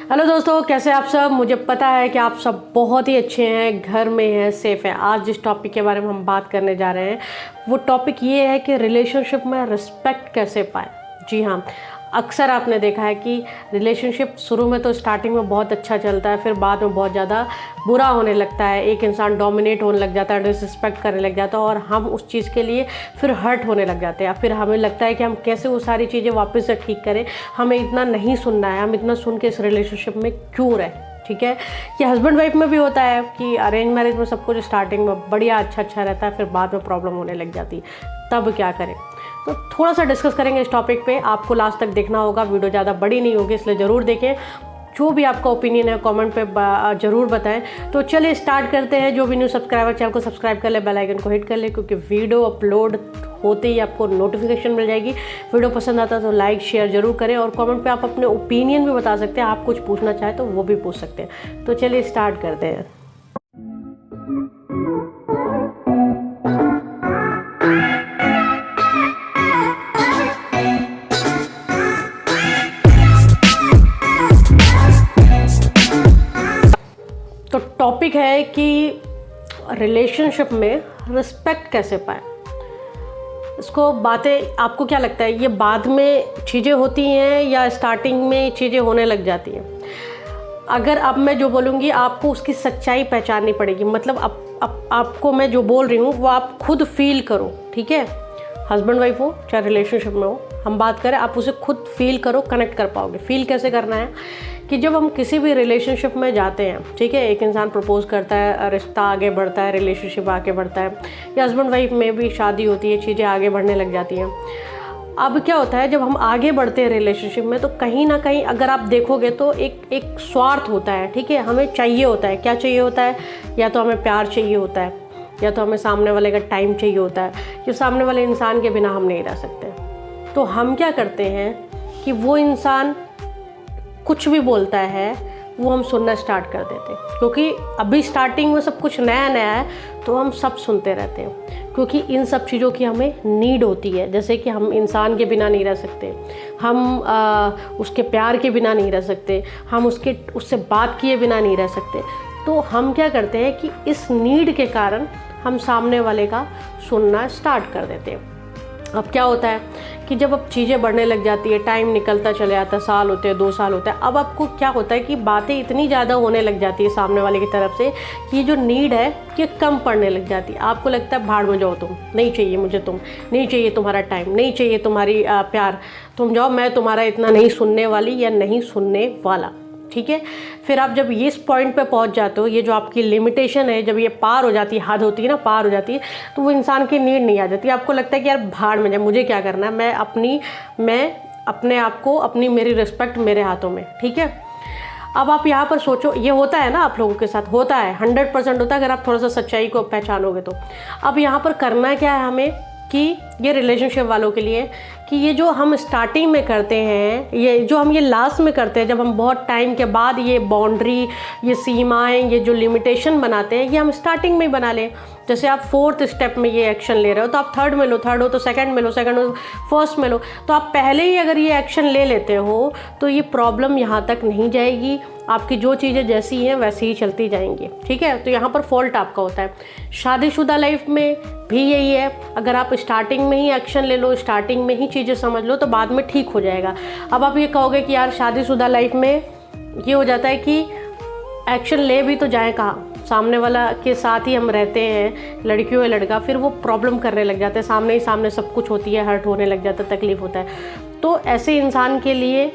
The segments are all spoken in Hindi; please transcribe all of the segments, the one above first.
हेलो दोस्तों, कैसे आप सब। मुझे पता है कि आप सब बहुत ही अच्छे हैं, घर में हैं, सेफ़ हैं। आज जिस टॉपिक के बारे में हम बात करने जा रहे हैं वो टॉपिक ये है कि रिलेशनशिप में रिस्पेक्ट कैसे पाएँ। जी हाँ, अक्सर आपने देखा है कि रिलेशनशिप शुरू में तो स्टार्टिंग में बहुत अच्छा चलता है, फिर बाद में बहुत ज़्यादा बुरा होने लगता है। एक इंसान डोमिनेट होने लग जाता है, डिसरिस्पेक्ट करने लग जाता है और हम उस चीज़ के लिए फिर हर्ट होने लग जाते हैं। फिर हमें लगता है कि हम कैसे वो सारी चीज़ें वापस से ठीक करें। हमें इतना नहीं सुनना है, हम इतना सुन के इस रिलेशनशिप में क्यों रहे। ठीक है, ये हस्बैंड वाइफ में भी होता है कि अरेंज मैरिज में सब कुछ स्टार्टिंग में बढ़िया अच्छा रहता है, फिर बाद में प्रॉब्लम होने लग जाती है। तब क्या करें, तो थोड़ा सा डिस्कस करेंगे इस टॉपिक पे। आपको लास्ट तक देखना होगा, वीडियो ज़्यादा बड़ी नहीं होगी, इसलिए ज़रूर देखें। जो भी आपका ओपिनियन है कमेंट पे ज़रूर बताएं। तो चलिए स्टार्ट करते हैं। जो भी न्यू सब्सक्राइबर चैनल को सब्सक्राइब कर ले, बेल आइकन को हिट कर ले, क्योंकि वीडियो अपलोड होते ही आपको नोटिफिकेशन मिल जाएगी। वीडियो पसंद आता है तो लाइक शेयर ज़रूर करें और कमेंट पे आप अपने ओपिनियन भी बता सकते हैं। आप कुछ पूछना चाहें तो वो भी पूछ सकते हैं। तो चलिए स्टार्ट करते हैं। तो टॉपिक है कि रिलेशनशिप में रिस्पेक्ट कैसे पाएँ। इसको बातें, आपको क्या लगता है ये बाद में चीज़ें होती हैं या स्टार्टिंग में चीज़ें होने लग जाती हैं? अगर अब मैं जो बोलूँगी आपको उसकी सच्चाई पहचाननी पड़ेगी। मतलब आपको मैं जो बोल रही हूँ वो आप खुद फील करो। ठीक है, हस्बैंड वाइफ हो चाहे रिलेशनशिप में हो, हम बात करें, आप उसे खुद फील करो, कनेक्ट कर पाओगे। फील कैसे करना है कि जब हम किसी भी रिलेशनशिप में जाते हैं, ठीक है, एक इंसान प्रपोज करता है, रिश्ता आगे बढ़ता है, रिलेशनशिप आगे बढ़ता है, या हस्बैंड वाइफ में भी शादी होती है, चीज़ें आगे बढ़ने लग जाती हैं। अब क्या होता है जब हम आगे बढ़ते हैं रिलेशनशिप में, तो कहीं ना कहीं अगर आप देखोगे तो एक स्वार्थ होता है। ठीक है, हमें चाहिए होता है, क्या चाहिए होता है, या तो हमें प्यार चाहिए होता है, या तो हमें सामने वाले का टाइम चाहिए होता है, कि सामने वाले इंसान के बिना हम नहीं रह सकते। तो हम क्या करते हैं कि वो इंसान कुछ भी बोलता है वो हम सुनना स्टार्ट कर देते हैं, क्योंकि अभी स्टार्टिंग में सब कुछ नया नया है, तो हम सब सुनते रहते हैं, क्योंकि इन सब चीज़ों की हमें नीड होती है। जैसे कि हम इंसान के बिना नहीं रह सकते, हम उसके प्यार के बिना नहीं रह सकते, हम उससे बात किए बिना नहीं रह सकते। तो हम क्या करते हैं कि इस नीड के कारण हम सामने वाले का सुनना स्टार्ट कर देते हैं। अब क्या होता है कि जब अब चीज़ें बढ़ने लग जाती है, टाइम निकलता चले जाता है, साल होते हैं, 2 साल होता है, अब आपको क्या होता है कि बातें इतनी ज़्यादा होने लग जाती है सामने वाले की तरफ से कि ये जो नीड है ये कम पड़ने लग जाती है। आपको लगता है भाड़ में जाओ, तुम नहीं चाहिए मुझे, तुम नहीं चाहिए, तुम्हारा टाइम नहीं चाहिए, तुम्हारी प्यार, तुम जाओ, मैं तुम्हारा इतना नहीं सुनने वाली या नहीं सुनने वाला। ठीक है, फिर आप जब इस पॉइंट पे पहुंच जाते हो, ये जो आपकी लिमिटेशन है, जब ये पार हो जाती है, हद होती है ना, पार हो जाती है, तो वो इंसान की नीड नहीं आ जाती। आपको लगता है कि यार भाड़ में जाए, मुझे क्या करना है, मैं अपने आप को, मेरी रिस्पेक्ट मेरे हाथों में। ठीक है, अब आप यहाँ पर सोचो, ये होता है ना, आप लोगों के साथ होता है, 100% होता है अगर आप थोड़ा सा सच्चाई को पहचानोगे तो। अब यहाँ पर करना क्या है हमें कि ये रिलेशनशिप वालों के लिए, कि ये जो हम स्टार्टिंग में करते हैं, ये जो हम ये लास्ट में करते हैं, जब हम बहुत टाइम के बाद ये बाउंड्री, ये सीमाएं, ये जो लिमिटेशन बनाते हैं, ये हम स्टार्टिंग में ही बना लें। जैसे आप 4th स्टेप में ये एक्शन ले रहे हो, तो आप 3rd में लो, 3rd हो तो 2nd में लो, 2nd हो 1st में लो। तो आप पहले ही अगर ये एक्शन ले लेते हो तो ये प्रॉब्लम यहाँ तक नहीं जाएगी। आपकी जो चीज़ें जैसी हैं वैसी ही चलती जाएंगी। ठीक है, तो यहाँ पर फॉल्ट आपका होता है। शादीशुदा लाइफ में भी यही है, अगर आप स्टार्टिंग में ही एक्शन ले लो, स्टार्टिंग में ही चीज़ें समझ लो, तो बाद में ठीक हो जाएगा। अब आप ये कहोगे कि यार शादीशुदा लाइफ में ये हो जाता है कि एक्शन ले भी तो जाए कहाँ, सामने वाला के साथ ही हम रहते हैं, लड़की हो या लड़का, फिर वो प्रॉब्लम करने लग जाते हैं, सामने ही सामने सब कुछ होती है, हर्ट होने लग जाता है, तकलीफ होता है। तो ऐसे इंसान के लिए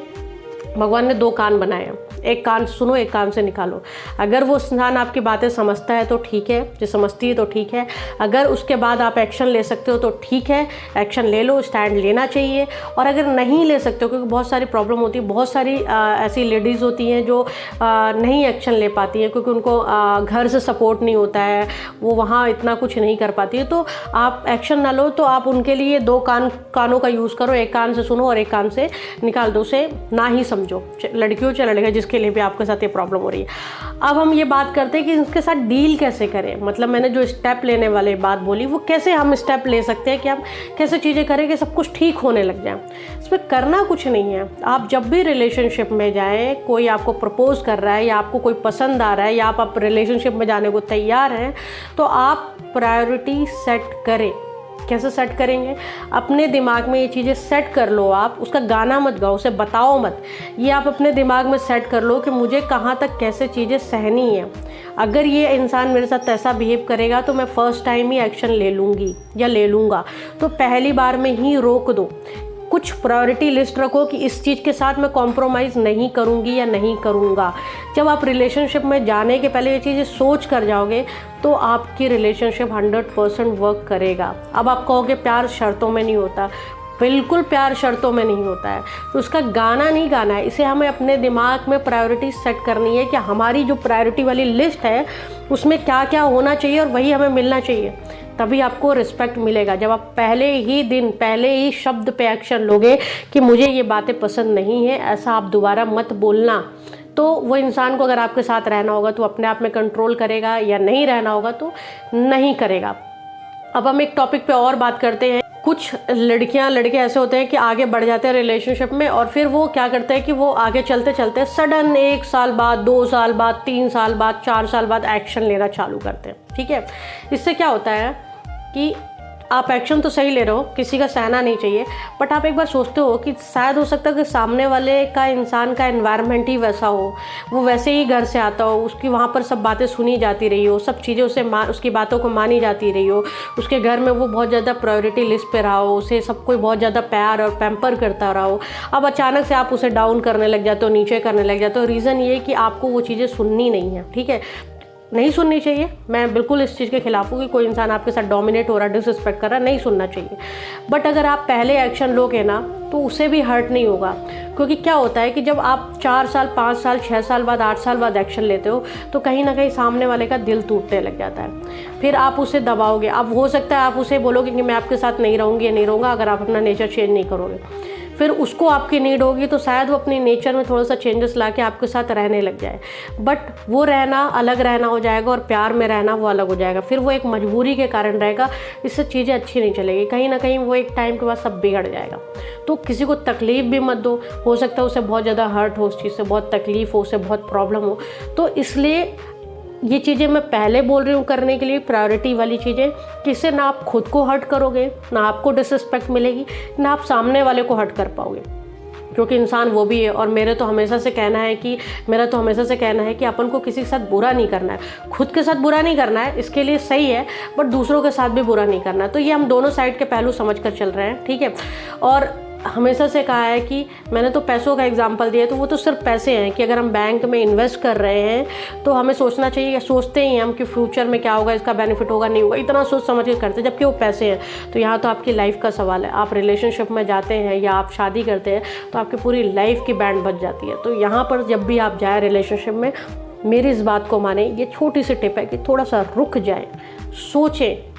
भगवान ने 2 कान बनाए हैं, एक कान से सुनो, एक कान से निकालो। अगर वो इंसान आपकी बातें समझता है तो ठीक है, जो समझती है तो ठीक है। अगर उसके बाद आप एक्शन ले सकते हो तो ठीक है, एक्शन ले लो, स्टैंड लेना चाहिए। और अगर नहीं ले सकते हो, क्योंकि बहुत सारी प्रॉब्लम होती है, बहुत सारी ऐसी लेडीज़ होती हैं जो नहीं एक्शन ले पाती हैं, क्योंकि उनको घर से सपोर्ट नहीं होता है, वो वहाँ इतना कुछ नहीं कर पाती है। तो आप एक्शन ना लो, तो आप उनके लिए 2 कानों का यूज़ करो, एक कान से सुनो और एक कान से निकाल दो, उसे ना ही समझो। लड़की हो चाहे लड़का, जिसके उसके लिए भी आपके साथ ये प्रॉब्लम हो रही है। अब हम ये बात करते हैं कि इसके साथ डील कैसे करें, मतलब मैंने जो स्टेप लेने वाली बात बोली वो कैसे हम स्टेप ले सकते हैं कि हम कैसे चीज़ें करें कि सब कुछ ठीक होने लग जाए। इसमें करना कुछ नहीं है। आप जब भी रिलेशनशिप में जाएं, कोई आपको प्रपोज कर रहा है या आपको कोई पसंद आ रहा है या आप रिलेशनशिप में जाने को तैयार हैं, तो आप प्रायोरिटी सेट करें। कैसे सेट करेंगे? अपने दिमाग में ये चीज़ें सेट कर लो। आप उसका गाना मत गाओ, उसे बताओ मत। ये आप अपने दिमाग में सेट कर लो कि मुझे कहाँ तक कैसे चीज़ें सहनी है। अगर ये इंसान मेरे साथ ऐसा बिहेव करेगा तो मैं फ़र्स्ट टाइम ही एक्शन ले लूँगी या ले लूँगा, तो पहली बार में ही रोक दो। कुछ प्रायोरिटी लिस्ट रखो कि इस चीज़ के साथ मैं कॉम्प्रोमाइज़ नहीं करूँगी या नहीं करूँगा। जब आप रिलेशनशिप में जाने के पहले ये चीज़ें सोच कर जाओगे तो आपकी रिलेशनशिप 100% वर्क करेगा। अब आप कहोगे प्यार शर्तों में नहीं होता, बिल्कुल प्यार शर्तों में नहीं होता है। तो उसका गाना नहीं गाना है, इसे हमें अपने दिमाग में प्रायोरिटी सेट करनी है कि हमारी जो प्रायोरिटी वाली लिस्ट है उसमें क्या क्या होना चाहिए और वही हमें मिलना चाहिए। तभी आपको रिस्पेक्ट मिलेगा। जब आप पहले ही दिन, पहले ही शब्द पे एक्शन लोगे कि मुझे ये बातें पसंद नहीं है, ऐसा आप दोबारा मत बोलना, तो वो इंसान को अगर आपके साथ रहना होगा तो अपने आप में कंट्रोल करेगा, या नहीं रहना होगा तो नहीं करेगा। अब हम एक टॉपिक पे और बात करते हैं। कुछ लड़कियां लड़के ऐसे होते हैं कि आगे बढ़ जाते हैं रिलेशनशिप में और फिर वो क्या करते हैं कि वो आगे चलते चलते सडन 1 साल बाद, 2 साल बाद, 3 साल बाद, 4 साल बाद एक्शन लेना चालू करते हैं। ठीक है, इससे क्या होता है कि आप एक्शन तो सही ले रहे हो, किसी का सहना नहीं चाहिए, बट आप एक बार सोचते हो कि शायद हो सकता है कि सामने वाले का इंसान का एनवायरनमेंट ही वैसा हो, वो वैसे ही घर से आता हो, उसकी वहाँ पर सब बातें सुनी जाती रही हो, सब चीज़ें उसकी बातों को मानी जाती रही हो, उसके घर में वो बहुत ज़्यादा प्रायोरिटी लिस्ट पे रहा हो, उसे सब कोई बहुत ज़्यादा प्यार और पैम्पर करता रहा हो। अब अचानक से आप उसे डाउन करने लग जाते हो, नीचे करने लग जाते हो। रीज़न ये कि आपको वो चीज़ें सुननी नहीं है। ठीक है, नहीं सुननी चाहिए। मैं बिल्कुल इस चीज़ के खिलाफ हूँ कि कोई इंसान आपके साथ डोमिनेट हो रहा, डिसरिस्पेक्ट कर रहा, नहीं सुनना चाहिए। बट अगर आप पहले एक्शन लोगे ना तो उसे भी हर्ट नहीं होगा, क्योंकि क्या होता है कि जब आप 4 साल, 5 साल, 6 साल बाद, 8 साल बाद एक्शन लेते हो तो कहीं ना कहीं सामने वाले का दिल टूटने लग जाता है। फिर आप उसे दबाओगे। अब हो सकता है आप उसे बोलोगे कि मैं आपके साथ नहीं रहूँगी या नहीं रहूँगा अगर आप अपना नेचर चेंज नहीं करोगे। फिर उसको आपकी नीड होगी तो शायद वो अपने नेचर में थोड़ा सा चेंजेस ला के आपके साथ रहने लग जाए, बट वो रहना अलग रहना हो जाएगा और प्यार में रहना वो अलग हो जाएगा। फिर वो एक मजबूरी के कारण रहेगा, इससे चीज़ें अच्छी नहीं चलेगी। कहीं ना कहीं वो एक टाइम के बाद सब बिगड़ जाएगा। तो किसी को तकलीफ़ भी मत दो, हो सकता है उसे बहुत ज़्यादा हर्ट हो, उस चीज़ से बहुत तकलीफ़ हो, उसे बहुत प्रॉब्लम हो। तो इसलिए ये चीज़ें मैं पहले बोल रही हूँ करने के लिए, प्रायोरिटी वाली चीज़ें, जिससे ना आप खुद को हर्ट करोगे, ना आपको डिसरिस्पेक्ट मिलेगी, ना आप सामने वाले को हर्ट कर पाओगे, क्योंकि इंसान वो भी है। और मेरा तो हमेशा से कहना है कि अपन को किसी के साथ बुरा नहीं करना है। खुद के साथ बुरा नहीं करना है, इसके लिए सही है, बट दूसरों के साथ भी बुरा नहीं करना है। तो ये हम दोनों साइड के पहलू समझ कर चल रहे हैं। ठीक है, और हमेशा से कहा है कि मैंने तो पैसों का एग्जांपल दिया, तो वो तो सिर्फ पैसे हैं कि अगर हम बैंक में इन्वेस्ट कर रहे हैं तो हमें सोचना चाहिए, सोचते ही हम कि फ्यूचर में क्या होगा, इसका बेनिफिट होगा नहीं होगा, इतना सोच समझ के करते हैं, जबकि वो पैसे हैं। तो यहाँ तो आपकी लाइफ का सवाल है। आप रिलेशनशिप में जाते हैं या आप शादी करते हैं तो आपकी पूरी लाइफ की बैंड बज जाती है। तो यहाँ पर जब भी आप जाए रिलेशनशिप में, मेरी इस बात को माने, ये छोटी सी टिप है कि थोड़ा सा रुक जाए, सोचें,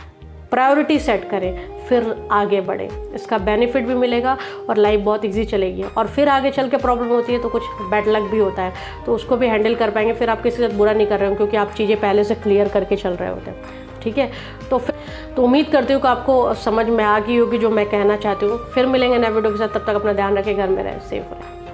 प्रायोरिटी सेट करें, फिर आगे बढ़े। इसका बेनिफिट भी मिलेगा और लाइफ बहुत इजी चलेगी। और फिर आगे चल के प्रॉब्लम होती है तो कुछ बैड लक भी होता है, तो उसको भी हैंडल कर पाएंगे। फिर आप किसी के साथ बुरा नहीं कर रहे हो, क्योंकि आप चीज़ें पहले से क्लियर करके चल रहे होते हैं। ठीक है, तो उम्मीद करती हूँ कि आपको समझ में आ गई होगी जो मैं कहना चाहती हूँ। फिर मिलेंगे नए वीडियो के साथ, तब तक अपना ध्यान रखें, घर में रहें, सेफ रहें।